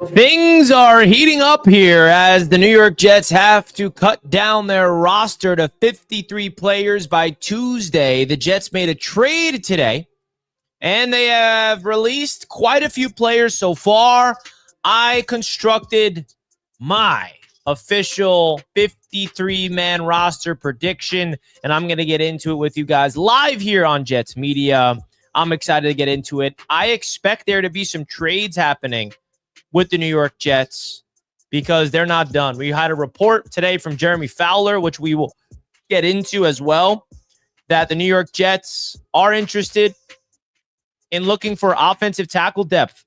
Things are heating up here as the New York Jets have to cut down their roster to 53 players by Tuesday. The Jets made a trade today, and they have released quite a few players so far. I constructed my official 53-man roster prediction, and I'm going to get into it with you guys live here on Jets Media. I'm excited to get into it. I expect there to be some trades happening with the New York Jets because they're not done. We had a report today from Jeremy Fowler, which we will get into as well, that the New York Jets are interested in looking for offensive tackle depth,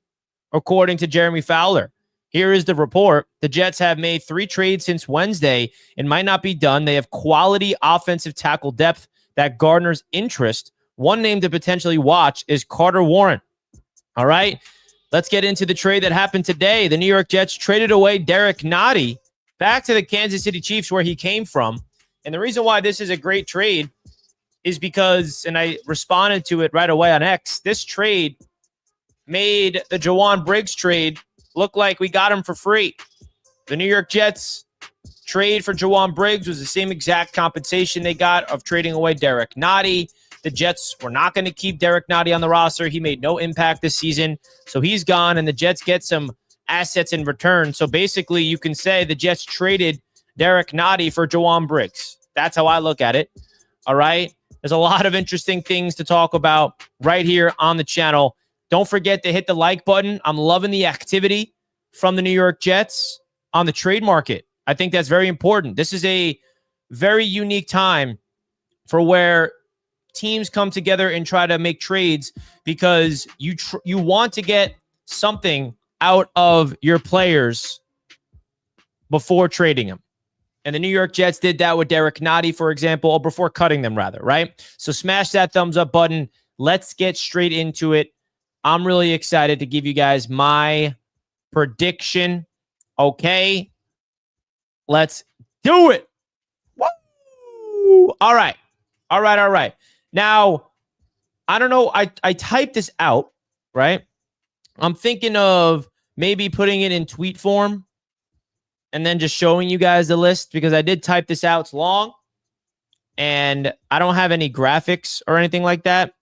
according to Jeremy Fowler. Here is the report. The Jets have made 3 trades since Wednesday and might not be done. They have quality offensive tackle depth that garners interest. One name to potentially watch is Carter Warren. All right. Let's get into the trade that happened today. The New York Jets traded away Derrick Nnadi back to the Kansas City Chiefs, where he came from. And the reason why this is a great trade is because, and I responded to it right away on X, this trade made the Ja'Wan Briggs trade look like we got him for free. The New York Jets trade for Ja'Wan Briggs was the same exact compensation they got of trading away Derrick Nnadi. The Jets were not going to keep Derrick Nnadi on the roster. He made no impact this season, so he's gone, and the Jets get some assets in return. So basically, you can say the Jets traded Derrick Nnadi for Ja'Wan Briggs. That's how I look at it. All right? There's a lot of interesting things to talk about right here on the channel. Don't forget to hit the like button. I'm loving the activity from the New York Jets on the trade market. I think that's very important. This is a very unique time for where teams come together and try to make trades because you want to get something out of your players before trading them. And the New York Jets did that with Derrick Nnadi, for example, or before cutting them, rather, right? So smash that thumbs up button. Let's get straight into it. I'm really excited to give you guys my prediction. Okay, let's do it. Woo! All right. Now, I don't know. I typed this out, right? I'm thinking of maybe putting it in tweet form and then just showing you guys the list because I did type this out. It's long, and I don't have any graphics or anything like that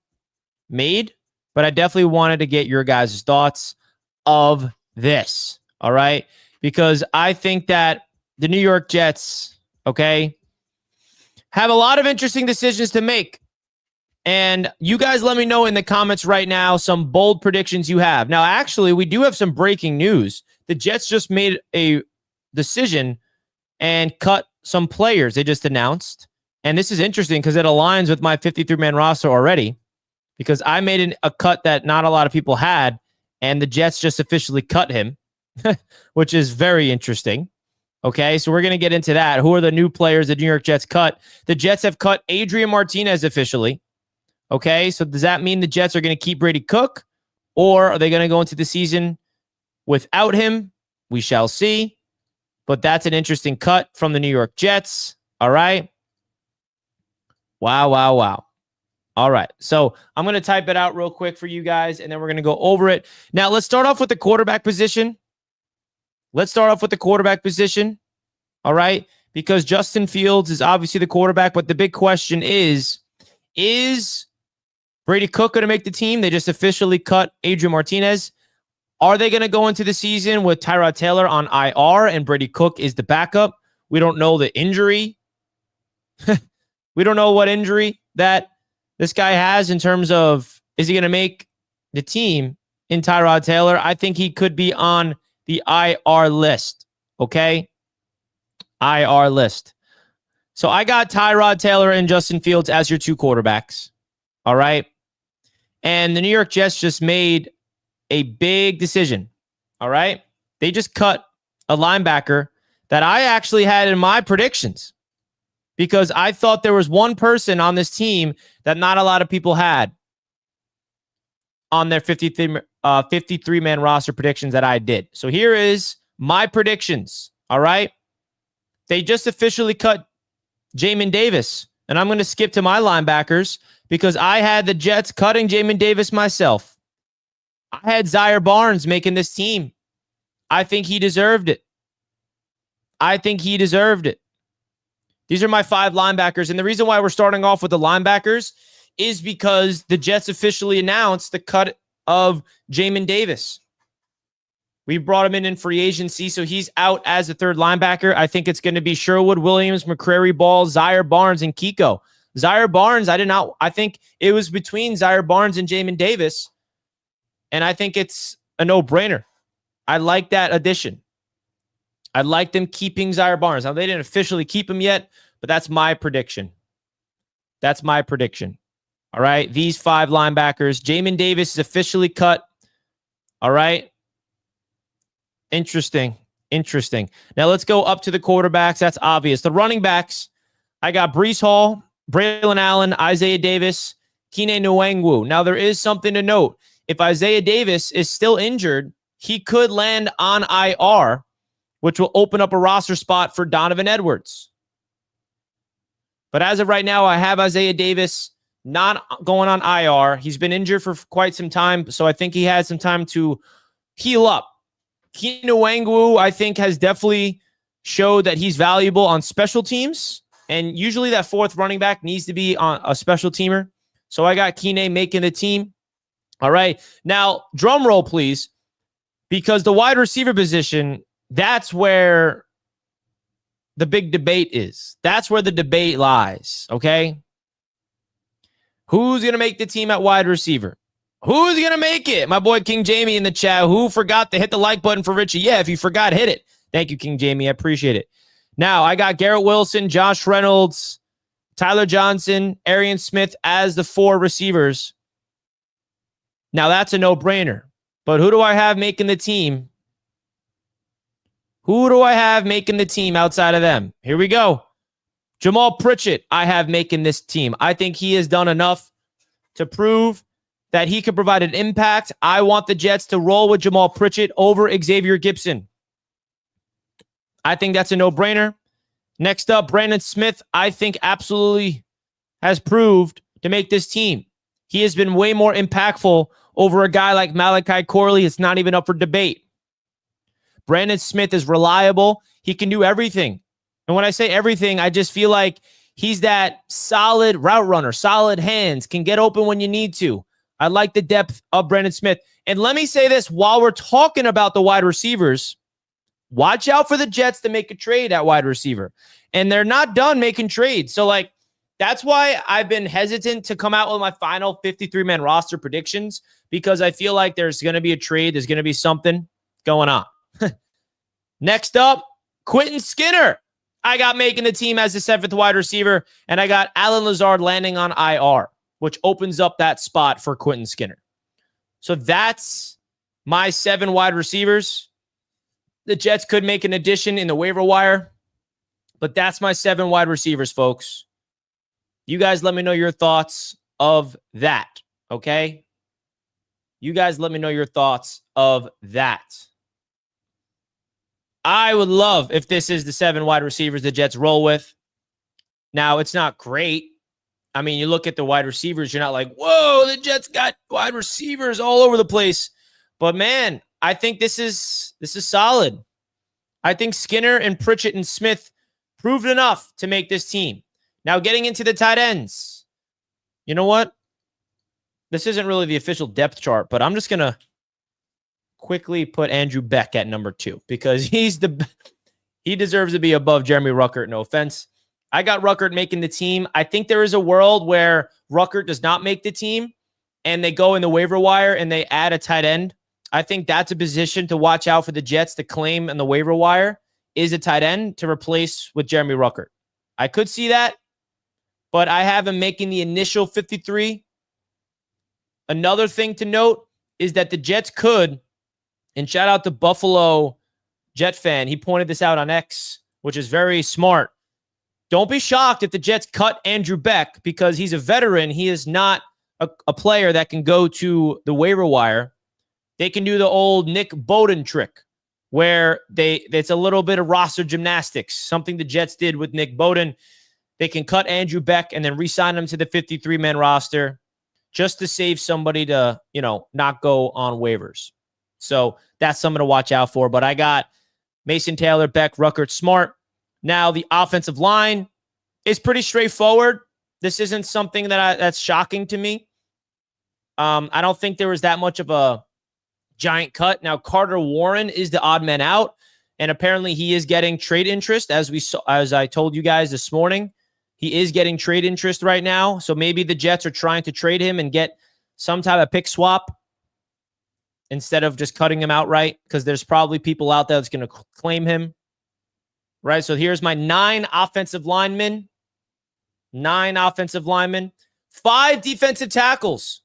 made, but I definitely wanted to get your guys' thoughts of this, all right? Because I think that the New York Jets, okay, have a lot of interesting decisions to make. And you guys let me know in the comments right now some bold predictions you have. Now, actually, we do have some breaking news. The Jets just made a decision and cut some players they just announced. And this is interesting because it aligns with my 53-man roster already because I made a cut that not a lot of people had, and the Jets just officially cut him, which is very interesting. Okay, so we're going to get into that. Who are the new players the New York Jets cut? The Jets have cut Adrian Martinez officially. Okay, so does that mean the Jets are going to keep Brady Cook, or are they going to go into the season without him? We shall see. But that's an interesting cut from the New York Jets. All right. Wow. All right, so I'm going to type it out real quick for you guys, and then we're going to go over it. Now, let's start off with the quarterback position. All right, because Justin Fields is obviously the quarterback, but the big question is Brady Cook going to make the team? They just officially cut Adrian Martinez. Are they going to go into the season with Tyrod Taylor on IR and Brady Cook is the backup? We don't know the injury. We don't know what injury that this guy has in terms of, is he going to make the team in Tyrod Taylor? I think he could be on the IR list. Okay? IR list. So I got Tyrod Taylor and Justin Fields as your 2 quarterbacks. All right? And the New York Jets just made a big decision. All right? They just cut a linebacker that I actually had in my predictions because I thought there was one person on this team that not a lot of people had on their 53-man roster predictions that I did. So here is my predictions. All right? They just officially cut Jamin Davis. And I'm going to skip to my linebackers because I had the Jets cutting Jamin Davis myself. I had Zaire Barnes making this team. I think he deserved it. These are my 5 linebackers. And the reason why we're starting off with the linebackers is because the Jets officially announced the cut of Jamin Davis. We brought him in free agency, so he's out as a 3rd linebacker. I think it's going to be Sherwood, Williams, McCrary, Ball, Zaire Barnes, and Kiko. Zaire Barnes, I think it was between Zaire Barnes and Jamin Davis, and I think it's a no-brainer. I like that addition. I like them keeping Zaire Barnes. Now, they didn't officially keep him yet, but that's my prediction. All right, these 5 linebackers. Jamin Davis is officially cut. All right. Interesting. Now let's go up to the quarterbacks. That's obvious. The running backs, I got Breece Hall, Braylon Allen, Isaiah Davis, Kene Nwangwu. Now there is something to note. If Isaiah Davis is still injured, he could land on IR, which will open up a roster spot for Donovan Edwards. But as of right now, I have Isaiah Davis not going on IR. He's been injured for quite some time, so I think he has some time to heal up. Kene Nwangwu, I think, has definitely showed that he's valuable on special teams. And usually that 4th running back needs to be on a special teamer. So I got Kene making the team. All right. Now, drum roll, please. Because the wide receiver position, that's where the big debate is. That's where the debate lies. Okay. Who's going to make the team at wide receiver? Who's going to make it? My boy King Jamie in the chat. Who forgot to hit the like button for Richie? Yeah, if you forgot, hit it. Thank you, King Jamie. I appreciate it. Now, I got Garrett Wilson, Josh Reynolds, Tyler Johnson, Arian Smith as the 4 receivers. Now, that's a no-brainer. But who do I have making the team? Who do I have making the team outside of them? Here we go. Jamal Pritchett, I have making this team. I think he has done enough to prove that he could provide an impact. I want the Jets to roll with Jamal Pritchett over Xavier Gibson. I think that's a no-brainer. Next up, Brandon Smith, I think absolutely has proved to make this team. He has been way more impactful over a guy like Malachi Corley. It's not even up for debate. Brandon Smith is reliable. He can do everything. And when I say everything, I just feel like he's that solid route runner, solid hands, can get open when you need to. I like the depth of Brandon Smith. And let me say this, while we're talking about the wide receivers, watch out for the Jets to make a trade at wide receiver. And they're not done making trades. So, that's why I've been hesitant to come out with my final 53-man roster predictions, because I feel like there's going to be a trade. There's going to be something going on. Next up, Quentin Skinner. I got making the team as the 7th wide receiver, and I got Alan Lazard landing on IR, which opens up that spot for Quentin Skinner. So that's my 7 wide receivers. The Jets could make an addition in the waiver wire, but that's my 7 wide receivers, folks. You guys let me know your thoughts of that, okay? You guys let me know your thoughts of that. I would love if this is the 7 wide receivers the Jets roll with. Now, it's not great. I mean, you look at the wide receivers, you're not like, whoa, the Jets got wide receivers all over the place. But, man, I think this is solid. I think Skinner and Pritchett and Smith proved enough to make this team. Now, getting into the tight ends. You know what? This isn't really the official depth chart, but I'm just going to quickly put Andrew Beck at number 2 because he deserves to be above Jeremy Ruckert. No offense. I got Ruckert making the team. I think there is a world where Ruckert does not make the team and they go in the waiver wire and they add a tight end. I think that's a position to watch out for the Jets to claim in the waiver wire is a tight end to replace with Jeremy Ruckert. I could see that, but I have him making the initial 53. Another thing to note is that the Jets could, and shout out to Buffalo Jet fan, he pointed this out on X, which is very smart. Don't be shocked if the Jets cut Andrew Beck because he's a veteran. He is not a player that can go to the waiver wire. They can do the old Nick Bowden trick where it's a little bit of roster gymnastics, something the Jets did with Nick Bowden. They can cut Andrew Beck and then re-sign him to the 53-man roster. just to save somebody to, not go on waivers. So that's something to watch out for. But I got Mason Taylor, Beck, Ruckert, Smart. Now the offensive line is pretty straightforward. This isn't something that's shocking to me. I don't think there was that much of a giant cut. Now Carter Warren is the odd man out, and apparently he is getting trade interest, as I told you guys this morning. He is getting trade interest right now, so maybe the Jets are trying to trade him and get some type of pick swap instead of just cutting him outright, because there's probably people out there that's going to claim him. Right, so here's my 9 offensive linemen. 9 offensive linemen. 5 defensive tackles.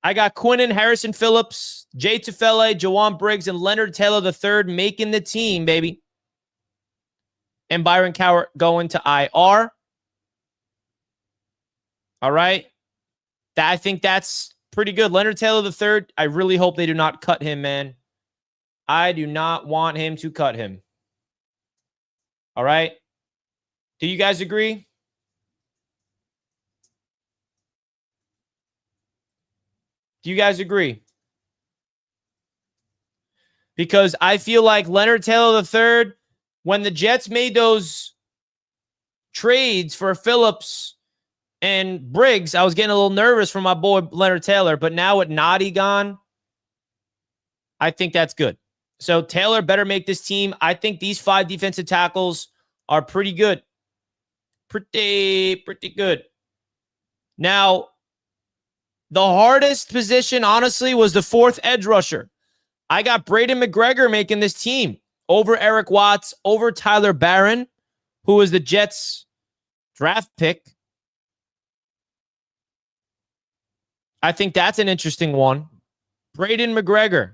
I got Quinnen, Harrison Phillips, Jay Tufele, Jawan Briggs, and Leonard Taylor III making the team, baby. And Byron Cowart going to IR. All right. I think that's pretty good. Leonard Taylor III, I really hope they do not cut him, man. I do not want him to cut him. All right. Do you guys agree? Do you guys agree? Because I feel like Leonard Taylor III, when the Jets made those trades for Phillips and Briggs, I was getting a little nervous for my boy Leonard Taylor. But now with Nnadi gone, I think that's good. So Taylor better make this team. I think these 5 defensive tackles are pretty good. Pretty good. Now, the hardest position, honestly, was the 4th edge rusher. I got Braden McGregor making this team over Eric Watts, over Tyler Barron, who was the Jets' draft pick. I think that's an interesting one. Braden McGregor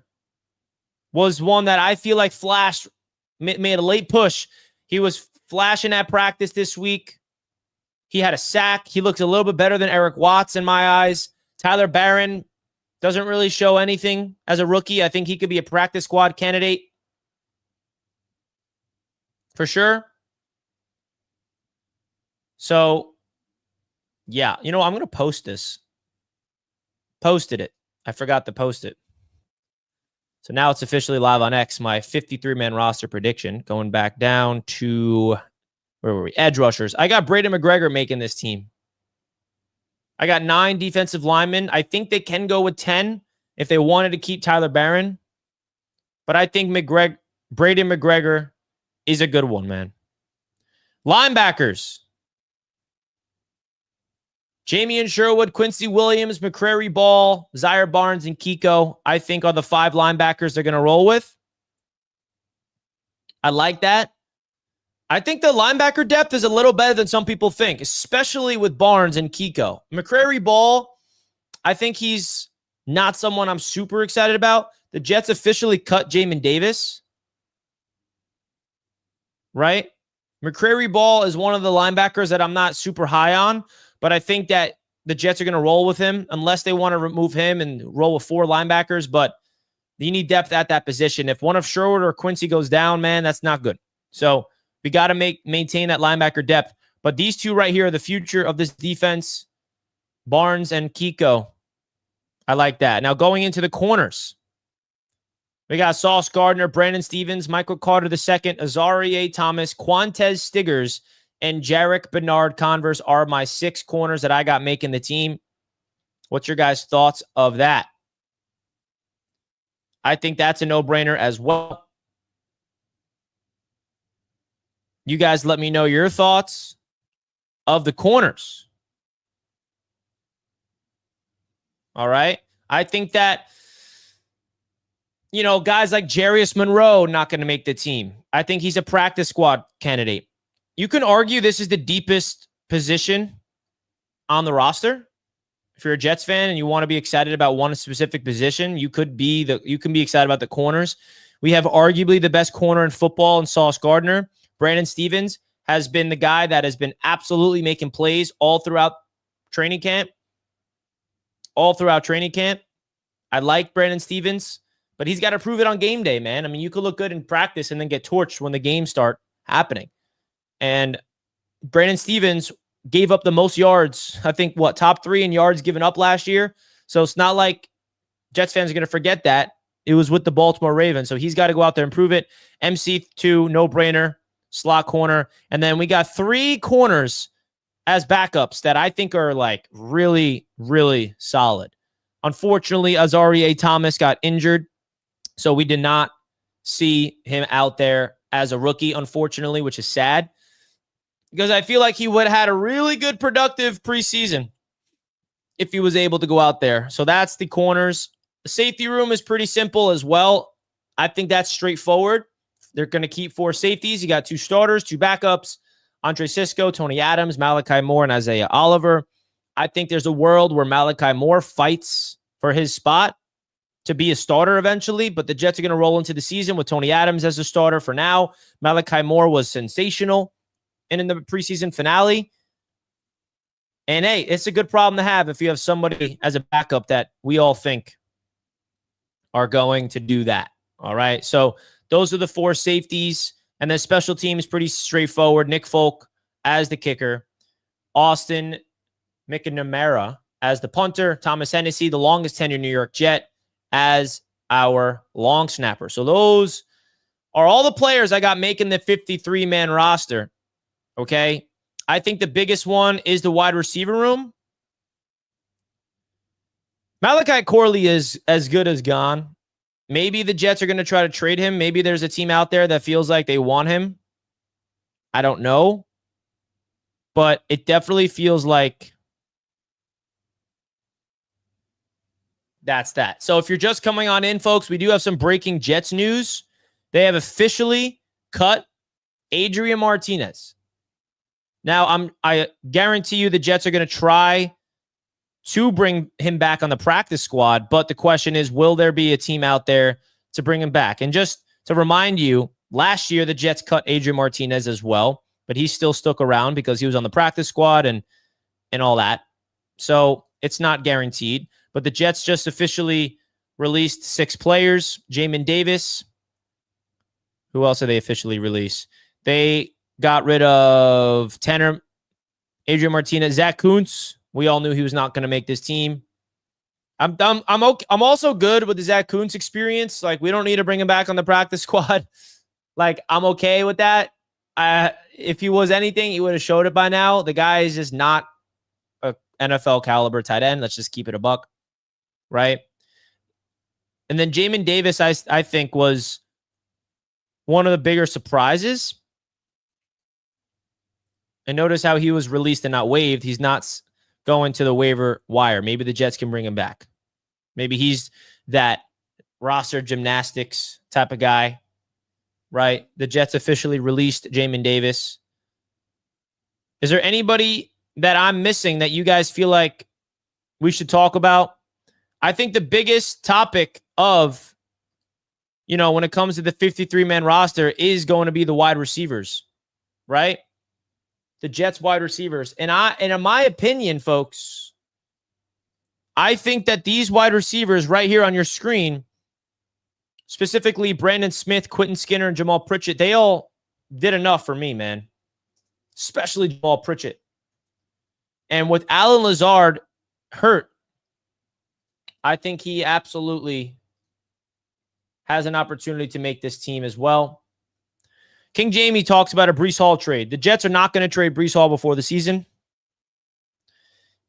was one that I feel like flashed, made a late push. He was flashing at practice this week. He had a sack. He looks a little bit better than Eric Watts in my eyes. Tyler Barron doesn't really show anything as a rookie. I think he could be a practice squad candidate for sure. So, yeah. I'm going to post this. Posted it. I forgot to post it. So now it's officially live on X, my 53-man roster prediction. Going back down to, where were we? Edge rushers. I got Braden McGregor making this team. I got 9 defensive linemen. I think they can go with 10 if they wanted to keep Tyler Barron. But I think Braden McGregor is a good one, man. Linebackers. Jamian Sherwood, Quincy Williams, McCrary Ball, Zaire Barnes, and Kiko, I think are the 5 linebackers they're going to roll with. I like that. I think the linebacker depth is a little better than some people think, especially with Barnes and Kiko. McCrary Ball, I think he's not someone I'm super excited about. The Jets officially cut Jamin Davis. Right? McCrary Ball is one of the linebackers that I'm not super high on, but I think that the Jets are going to roll with him unless they want to remove him and roll with 4 linebackers, but you need depth at that position. If one of Sherwood or Quincy goes down, man, that's not good. So we got to maintain that linebacker depth. But these 2 right here are the future of this defense, Barnes and Kiko. I like that. Now going into the corners, we got Sauce Gardner, Brandon Stevens, Michael Carter II, Azarie Thomas, Quantez Stiggers, and Jarek Bernard Converse are my 6 corners that I got making the team. What's your guys' thoughts of that? I think that's a no-brainer as well. You guys let me know your thoughts of the corners. All right. I think that, guys like Jarius Monroe not going to make the team. I think he's a practice squad candidate. You can argue this is the deepest position on the roster. If you're a Jets fan and you want to be excited about one specific position, you can be excited about the corners. We have arguably the best corner in football in Sauce Gardner. Brandon Stevens has been the guy that has been absolutely making plays all throughout training camp. I like Brandon Stevens, but he's got to prove it on game day, man. I mean, you could look good in practice and then get torched when the games start happening. And Brandon Stevens gave up the most yards, I think, top 3 in yards given up last year. So it's not like Jets fans are going to forget that. It was with the Baltimore Ravens. So he's got to go out there and prove it. MC2, no-brainer, slot corner. And then we got 3 corners as backups that I think are like really, really solid. Unfortunately, Azarie Thomas got injured, so we did not see him out there as a rookie, unfortunately, which is sad because I feel like he would have had a really good productive preseason if he was able to go out there. So that's the corners. The safety room is pretty simple as well. I think that's straightforward. They're going to keep 4 safeties. You got 2 starters, 2 backups, Andre Sisco, Tony Adams, Malachi Moore, and Isaiah Oliver. I think there's a world where Malachi Moore fights for his spot to be a starter eventually, but the Jets are going to roll into the season with Tony Adams as a starter for now. Malachi Moore was sensational in the preseason finale. And hey, it's a good problem to have if you have somebody as a backup that we all think are going to do that. All right. So those are the 4 safeties. And then special teams, pretty straightforward. Nick Folk as the kicker. Austin McNamara as the punter. Thomas Hennessy, the longest tenured New York Jet, as our long snapper. So those are all the players I got making the 53-man roster. Okay. I think the biggest one is the wide receiver room. Malachi Corley is as good as gone. Maybe the Jets are going to try to trade him. Maybe there's a team out there that feels like they want him. I don't know. But it definitely feels like that's that. So if you're just coming on in, folks, we do have some breaking Jets news. They have officially cut Adrian Martinez. Now, I guarantee you the Jets are going to try to bring him back on the practice squad, but the question is, will there be a team out there to bring him back? And just to remind you, last year the Jets cut Adrian Martinez as well, but he still stuck around because he was on the practice squad and all that. So it's not guaranteed, but the Jets just officially released 6 players. Jamin Davis. Who else did they officially release? They got rid of Tanner, Adrian Martinez, Zach Kuntz. We all knew he was not going to make this team. I'm okay. I'm also good with the Zach Kuntz experience. Like, we don't need to bring him back on the practice squad. Like, I'm okay with that. If he was anything, he would have showed it by now. The guy is just not a NFL caliber tight end. Let's just keep it a buck, right? And then Jamin Davis, I think, was one of the bigger surprises. And notice how he was released and not waived. He's not going to the waiver wire. Maybe the Jets can bring him back. Maybe he's that roster gymnastics type of guy, right? The Jets officially released Jamin Davis. Is there anybody that I'm missing that you guys feel like we should talk about? I think the biggest topic of, when it comes to the 53-man roster is going to be the wide receivers, right? The Jets wide receivers. And in my opinion, folks, I think that these wide receivers right here on your screen, specifically Brandon Smith, Quentin Skinner, and Jamal Pritchett, they all did enough for me, man. Especially Jamal Pritchett. And with Alan Lazard hurt, I think he absolutely has an opportunity to make this team as well. King Jamie talks about a Breece Hall trade. The Jets are not going to trade Breece Hall before the season.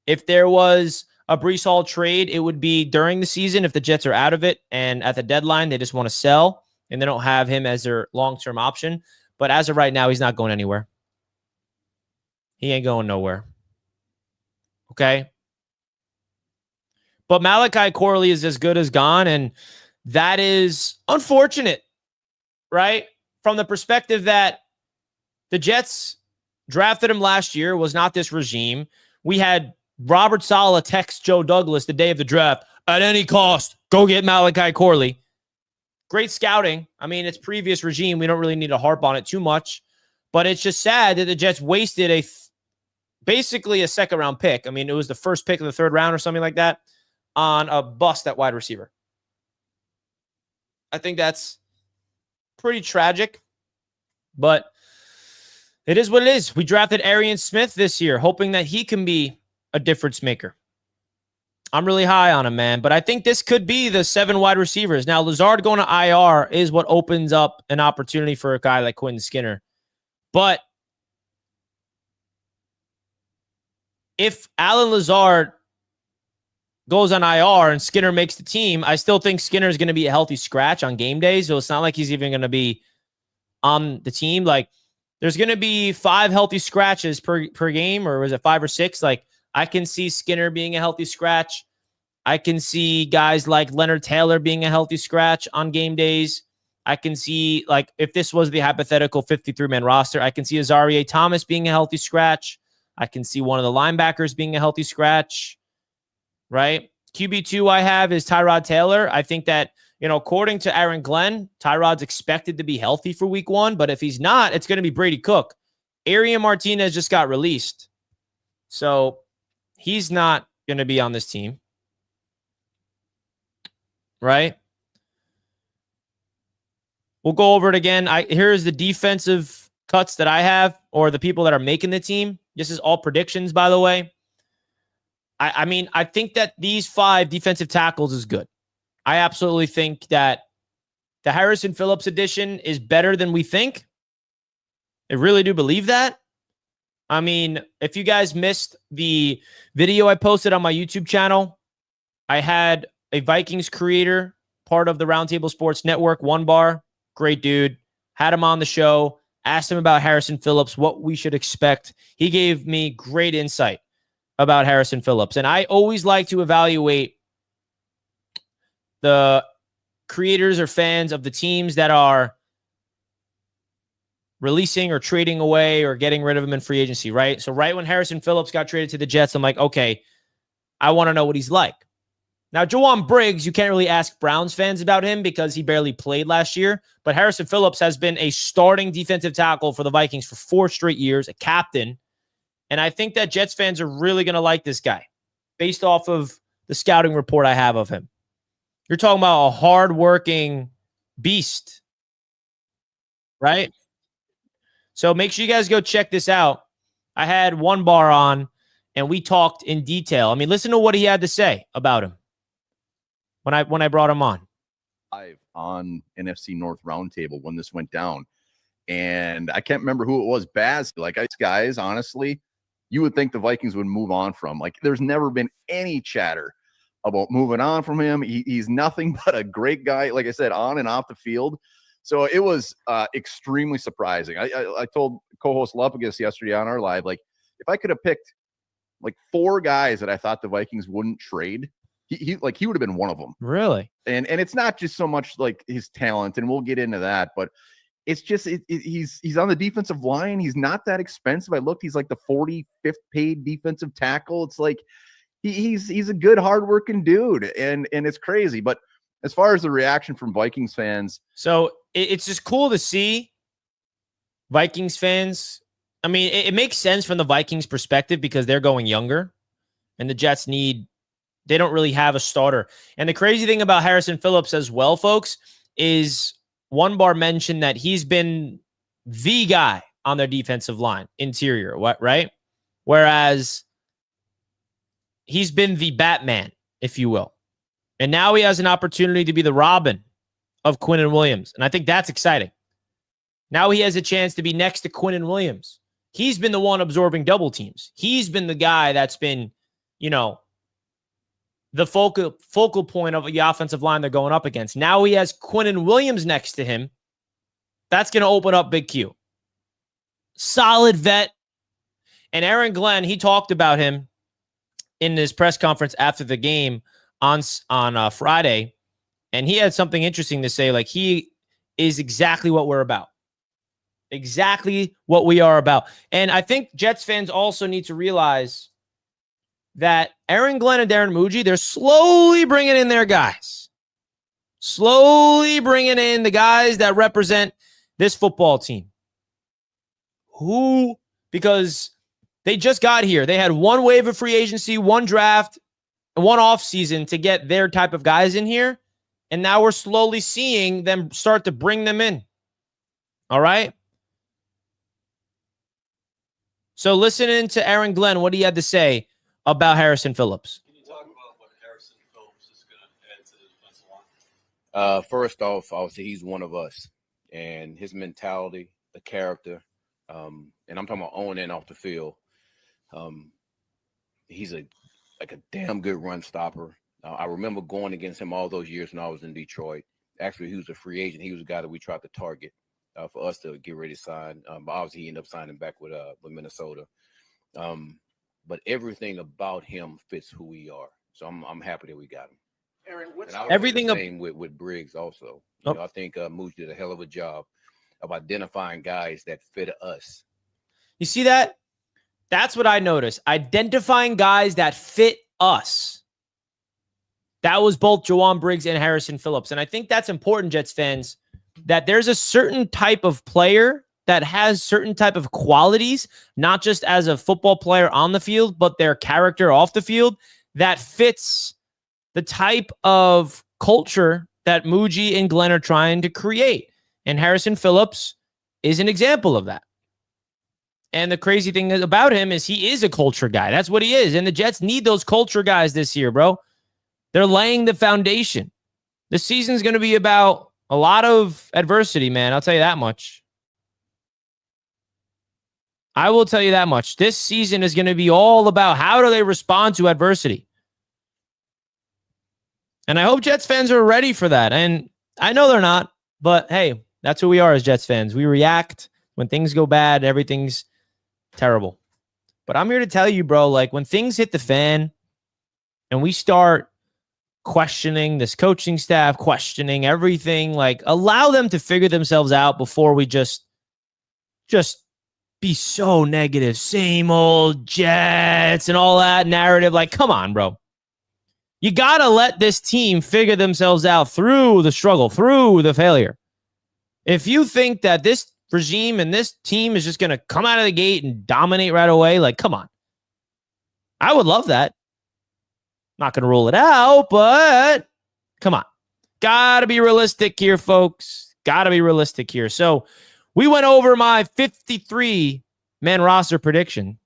If there was a Breece Hall trade, it would be during the season if the Jets are out of it and at the deadline they just want to sell and they don't have him as their long-term option. But as of right now, he's not going anywhere. He ain't going nowhere. Okay? But Malachi Corley is as good as gone, and that is unfortunate, right? From the perspective that the Jets drafted him last year, was not this regime. We had Robert Saleh text Joe Douglas the day of the draft, at any cost, go get Malachi Corley. Great scouting. I mean, it's previous regime. We don't really need to harp on it too much, but it's just sad that the Jets wasted basically a second-round pick. I mean, it was the first pick of the 3rd round or something like that on a bust at wide receiver. I think that's pretty tragic, but it is what it is. We drafted Arian Smith this year, hoping that he can be a difference maker. I'm really high on him, man. But I think this could be the 7 wide receivers. Now, Lazard going to IR is what opens up an opportunity for a guy like Quentin Skinner. But if Alan Lazard goes on IR and Skinner makes the team, I still think Skinner is going to be a healthy scratch on game days. So it's not like he's even going to be on the team. Like, there's going to be 5 healthy scratches per game, or was it 5 or 6? Like, I can see Skinner being a healthy scratch. I can see guys like Leonard Taylor being a healthy scratch on game days. I can see, like, if this was the hypothetical 53-man roster, I can see Azarie Thomas being a healthy scratch. I can see one of the linebackers being a healthy scratch, right? QB2 I have is Tyrod Taylor. I think that, according to Aaron Glenn, Tyrod's expected to be healthy for week 1, but if he's not, it's going to be Brady Cook. Adrian Martinez just got released, so he's not going to be on this team, right? We'll go over it again. Here's the defensive cuts that I have, or the people that are making the team. This is all predictions, by the way. I mean, I think that these 5 defensive tackles is good. I absolutely think that the Harrison Phillips edition is better than we think. I really do believe that. I mean, if you guys missed the video I posted on my YouTube channel, I had a Vikings creator, part of the Roundtable Sports Network, One Bar, great dude, had him on the show, asked him about Harrison Phillips, what we should expect. He gave me great insight about Harrison Phillips. And I always like to evaluate the creators or fans of the teams that are releasing or trading away or getting rid of him in free agency, right? So right when Harrison Phillips got traded to the Jets, I'm like, okay, I want to know what he's like. Now, Jawan Briggs, you can't really ask Browns fans about him because he barely played last year, but Harrison Phillips has been a starting defensive tackle for the Vikings for 4 straight years, a captain, and I think that Jets fans are really going to like this guy based off of the scouting report I have of him. You're talking about a hardworking beast, right? So make sure you guys go check this out. I had One Bar on, and we talked in detail. I mean, listen to what he had to say about him when I brought him on. On NFC North Roundtable when this went down, and I can't remember who it was. Baz, guys, honestly, you would think the Vikings would move on from. Like, there's never been any chatter about moving on from him. He's nothing but a great guy, like I said, on and off the field. So it was extremely surprising. I told co-host Lupagus yesterday on our live, like, if I could have picked like 4 guys that I thought the Vikings wouldn't trade, he would have been one of them. Really? And it's not just so much like his talent, and we'll get into that, but it's just he's on the defensive line. He's not that expensive. I looked, he's like the 45th paid defensive tackle. It's like he's a good, hardworking dude, and it's crazy. But as far as the reaction from Vikings fans, so it's just cool to see Vikings fans. I mean, it makes sense from the Vikings perspective because they're going younger, and the Jets they don't really have a starter. And the crazy thing about Harrison Phillips as well, folks, is One Bar mentioned that he's been the guy on their defensive line, interior, right? Whereas he's been the Batman, if you will. And now he has an opportunity to be the Robin of Quinnen Williams. And I think that's exciting. Now he has a chance to be next to Quinnen Williams. He's been the one absorbing double teams. He's been the guy that's been, the focal point of the offensive line they're going up against. Now he has Quinnen Williams next to him. That's going to open up Big Q. Solid vet. And Aaron Glenn, he talked about him in his press conference after the game on Friday, and he had something interesting to say. Like, he is exactly what we're about. Exactly what we are about. And I think Jets fans also need to realize that Aaron Glenn and Darren Muji, they're slowly bringing in their guys. Slowly bringing in the guys that represent this football team. Because they just got here. They had 1 wave of free agency, 1 draft, and 1 offseason to get their type of guys in here. And now we're slowly seeing them start to bring them in. All right? So listening to Aaron Glenn, what he had to say about Harrison Phillips. Can you talk about what First off, obviously he's one of us, and his mentality, the character, and I'm talking about on and off the field. He's like a damn good run stopper. I remember going against him all those years when I was in Detroit. Actually, he was a free agent. He was a guy that we tried to target for us to get ready to sign. But obviously, he ended up signing back with Minnesota. But everything about him fits who we are. So I'm happy that we got him. Aaron, what's everything the same with Briggs also. You know, I think Moose did a hell of a job of identifying guys that fit us. You see that? That's what I noticed. Identifying guys that fit us. That was both Jawan Briggs and Harrison Phillips. And I think that's important, Jets fans, that there's a certain type of player that has certain type of qualities, not just as a football player on the field, but their character off the field that fits the type of culture that Muji and Glenn are trying to create. And Harrison Phillips is an example of that. And the crazy thing about him is he is a culture guy. That's what he is. And the Jets need those culture guys this year, bro. They're laying the foundation. The season's going to be about a lot of adversity, man. I'll tell you that much. I will tell you that much. This season is going to be all about how do they respond to adversity. And I hope Jets fans are ready for that. And I know they're not, but hey, that's who we are as Jets fans. We react when things go bad, everything's terrible. But I'm here to tell you, bro, like when things hit the fan and we start questioning this coaching staff, questioning everything, like allow them to figure themselves out before we just be so negative. Same old Jets and all that narrative. Like, come on, bro. You got to let this team figure themselves out through the struggle, through the failure. If you think that this regime and this team is just going to come out of the gate and dominate right away, like, come on. I would love that. Not going to rule it out, but come on. Got to be realistic here, folks. Got to be realistic here. So we went over my 53-man roster prediction.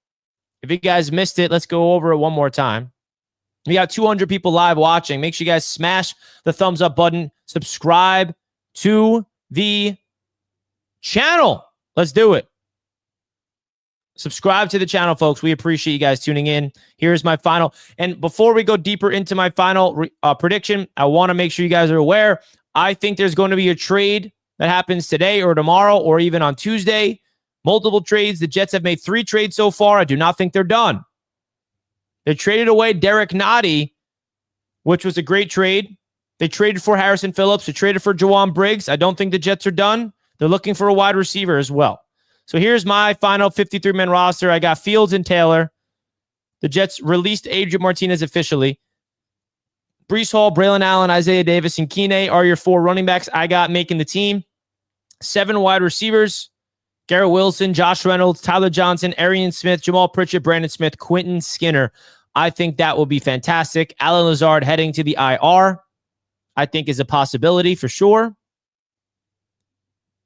If you guys missed it, let's go over it one more time. We got 200 people live watching. Make sure you guys smash the thumbs up button. Subscribe to the channel. Let's do it. Subscribe to the channel, folks. We appreciate you guys tuning in. Here's my final. And before we go deeper into my final prediction, I want to make sure you guys are aware. I think there's going to be a trade that happens today or tomorrow or even on Tuesday. Multiple trades. The Jets have made 3 trades so far. I do not think they're done. They traded away Derrick Nnadi, which was a great trade. They traded for Harrison Phillips. They traded for Jawan Briggs. I don't think the Jets are done. They're looking for a wide receiver as well. So here's my final 53-man roster. I got Fields and Taylor. The Jets released Adrian Martinez officially. Breece Hall, Braylon Allen, Isaiah Davis, and Keeney are your 4 running backs I got making the team. 7 wide receivers. Garrett Wilson, Josh Reynolds, Tyler Johnson, Arian Smith, Jamal Pritchett, Brandon Smith, Quentin Skinner. I think that will be fantastic. Alan Lazard heading to the IR, I think is a possibility for sure.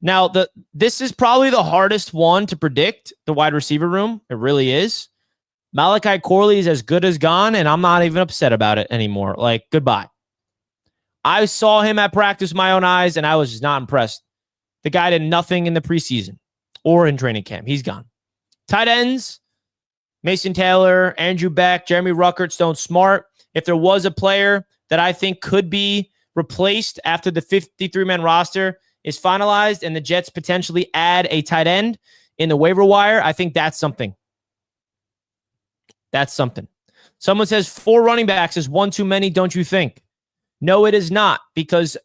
Now, this is probably the hardest one to predict, the wide receiver room. It really is. Malachi Corley is as good as gone, and I'm not even upset about it anymore. Like, goodbye. I saw him at practice with my own eyes, and I was just not impressed. The guy did nothing in the preseason or in training camp. He's gone. Tight ends, Mason Taylor, Andrew Beck, Jeremy Ruckert, Stone Smart. If there was a player that I think could be replaced after the 53-man roster is finalized and the Jets potentially add a tight end in the waiver wire, I think that's something. That's something. Someone says 4 running backs is one too many, don't you think? No, it is not, because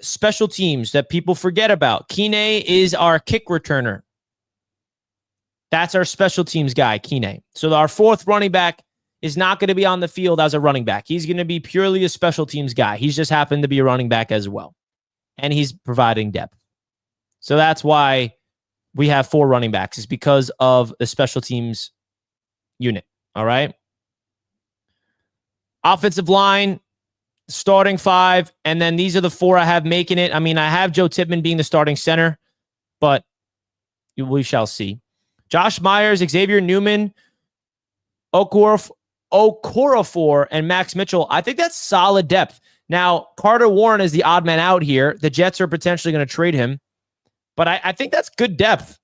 special teams that people forget about. Keeney is our kick returner. That's our special teams guy, Keeney. So our 4th running back is not going to be on the field as a running back. He's going to be purely a special teams guy. He's just happened to be a running back as well. And he's providing depth. So that's why we have 4 running backs, is because of the special teams unit. All right. Offensive line, starting 5. And then these are the 4 I have making it. I mean, I have Joe Tippmann being the starting center, but we shall see. Josh Myers, Xavier Newman, Okorafor, and Max Mitchell. I think that's solid depth. Now, Carter Warren is the odd man out here. The Jets are potentially going to trade him, but I think that's good depth.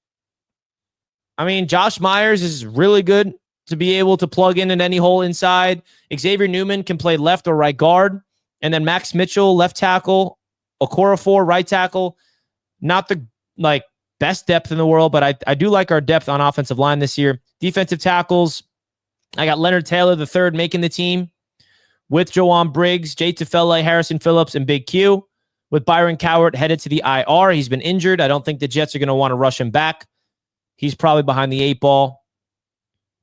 I mean, Josh Myers is really good to be able to plug in any hole inside. Xavier Newman can play left or right guard. And then Max Mitchell, left tackle. Okorafor, right tackle. Not the best depth in the world, but I do like our depth on offensive line this year. Defensive tackles, I got Leonard Taylor III making the team with Joanne Briggs, Jay Tufele, Harrison Phillips, and Big Q. With Byron Cowart headed to the IR. He's been injured. I don't think the Jets are going to want to rush him back. He's probably behind the 8 ball.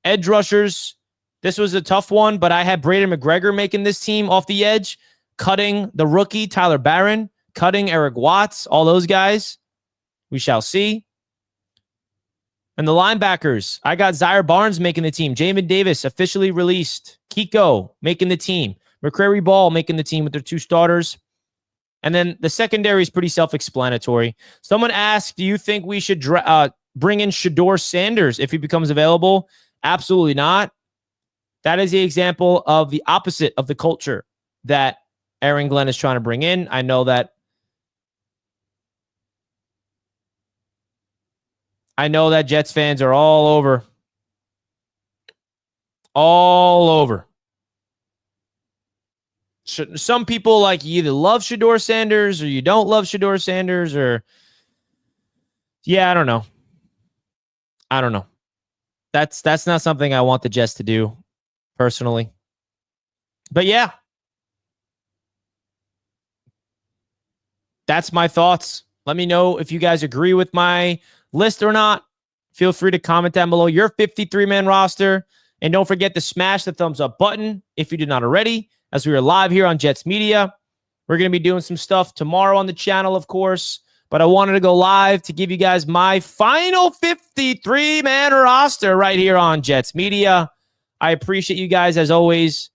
Edge rushers, this was a tough one, but I had Braden McGregor making this team off the edge, cutting the rookie Tyler Barron, cutting Eric Watts, all those guys. We shall see. And the linebackers, I got Zaire Barnes making the team. Jamin Davis officially released. Kiko making the team. McCrary Ball making the team with their 2 starters. And then the secondary is pretty self-explanatory. Someone asked, do you think we should bring in Shedeur Sanders if he becomes available? Absolutely not. That is the example of the opposite of the culture that Aaron Glenn is trying to bring in. I know that Jets fans are all over. All over. Some people you either love Shedeur Sanders or you don't love Shedeur Sanders or I don't know. That's not something I want the Jets to do personally. But yeah. That's my thoughts. Let me know if you guys agree with my list or not. Feel free to comment down below your 53-man roster. And don't forget to smash the thumbs up button if you did not already, as we are live here on Jets Media. We're going to be doing some stuff tomorrow on the channel, of course. But I wanted to go live to give you guys my final 53-man roster right here on Jets Media. I appreciate you guys as always.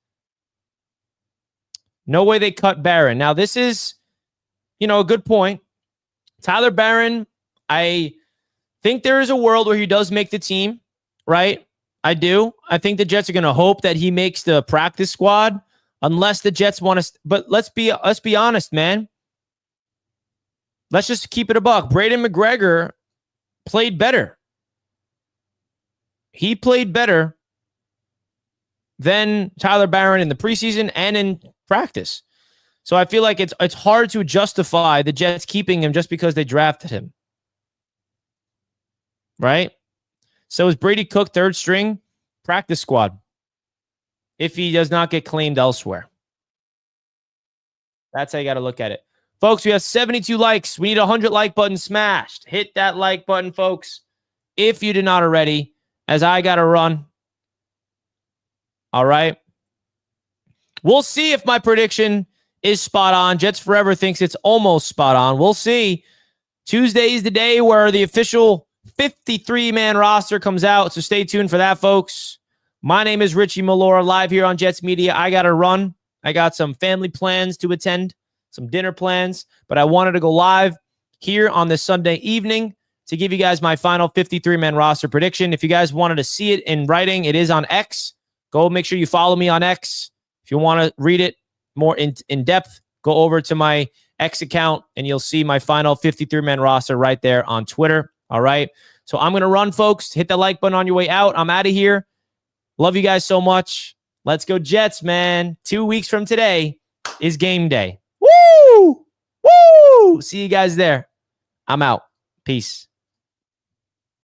No way they cut Barron. Now, this is, a good point. Tyler Barron, I think there is a world where he does make the team, right? I do. I think the Jets are going to hope that he makes the practice squad unless the Jets want to. But let's be honest, man. Let's just keep it a buck. Braden McGregor played better. He played better than Tyler Barron in the preseason and in practice. So I feel like it's hard to justify the Jets keeping him just because they drafted him. Right? So is Brady Cook third string practice squad if he does not get claimed elsewhere? That's how you got to look at it. Folks, we have 72 likes. We need 100 like button smashed. Hit that like button, folks, if you did not already, as I got to run. All right. We'll see if my prediction is spot on. Jets Forever thinks it's almost spot on. We'll see. Tuesday is the day where the official 53-man roster comes out, so stay tuned for that, folks. My name is Richie Malora, live here on Jets Media. I got to run. I got some family plans to attend, some dinner plans, but I wanted to go live here on this Sunday evening to give you guys my final 53-man roster prediction. If you guys wanted to see it in writing, it is on X. Go make sure you follow me on X. If you want to read it more in depth, go over to my X account and you'll see my final 53-man roster right there on Twitter. All right. So I'm going to run, folks. Hit the like button on your way out. I'm out of here. Love you guys so much. Let's go Jets, man. 2 weeks from today is game day. Woo! Woo! See you guys there. I'm out. Peace.